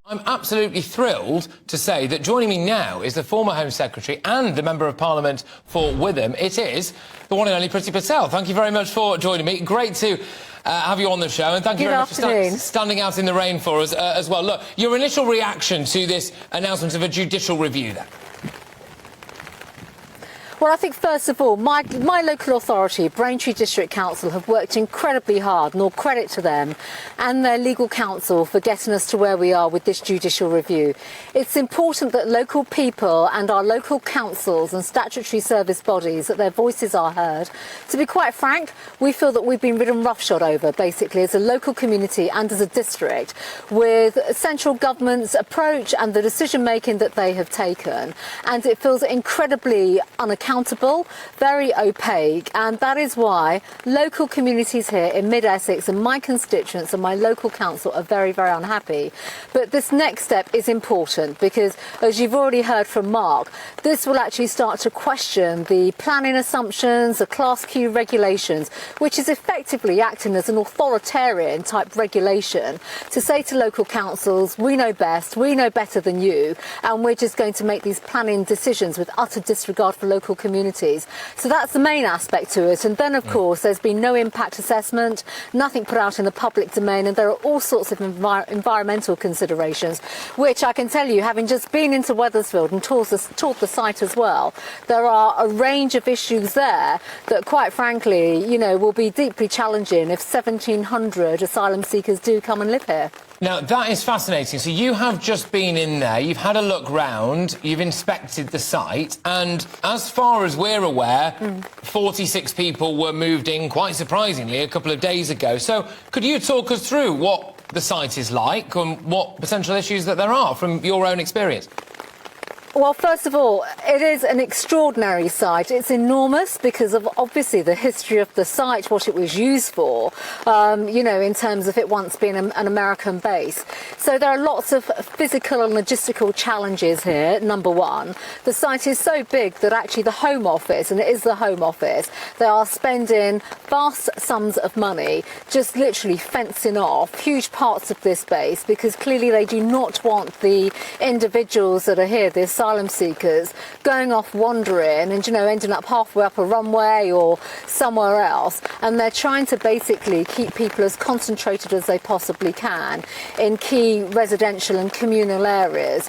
I'm absolutely thrilled to say that joining me now is the former Home Secretary and the Member of Parliament for Witham. It is the one and only Priti Patel. Thank you very much for joining me. Great to have you on the show, and thank you very much for standing out in the rain for us as well. Look, your initial reaction to this announcement of a judicial review then? Well, I think, first of all, my local authority, Braintree District Council, have worked incredibly hard, and all credit to them and their legal counsel for getting us to where we are with this judicial review. It's important that local people and our local councils and statutory service bodies, that their voices are heard. To be quite frank, we feel that we've been ridden roughshod over, basically, as a local community and as a district, with central government's approach and the decision-making that they have taken. And it feels incredibly unaccountable, very opaque, and that is why local communities here in mid-Essex and my constituents and my local council are very, very unhappy. But this next step is important because, as you've already heard from Mark, this will actually start to question the planning assumptions, the Class Q regulations, which is effectively acting as an authoritarian type regulation to say to local councils, we know best, we know better than you, and we're just going to make these planning decisions with utter disregard for local communities. So that's the main aspect to it. And then, of course, there's been no impact assessment, nothing put out in the public domain, and there are all sorts of environmental considerations, which I can tell you, having just been into Wethersfield and toured the site as well, there are a range of issues there that, quite frankly, you know, will be deeply challenging if 1,700 asylum seekers do come and live here. Now, that is fascinating. So you have just been in there, you've had a look round, you've inspected the site, and as far as we're aware, 46 people were moved in, quite surprisingly, a couple of days ago. So could you talk us through what the site is like and what potential issues that there are from your own experience? Well, first of all, it is an extraordinary site. It's enormous because of, obviously, the history of the site, what it was used for, you know, in terms of it once being an American base. So there are lots of physical and logistical challenges here, number one. The site is so big that actually the Home Office, and it is the Home Office, they are spending vast sums of money just literally fencing off huge parts of this base because clearly they do not want the individuals that are here, the asylum seekers, going off wandering and, you know, ending up halfway up a runway or somewhere else. And they're trying to basically keep people as concentrated as they possibly can in key residential and communal areas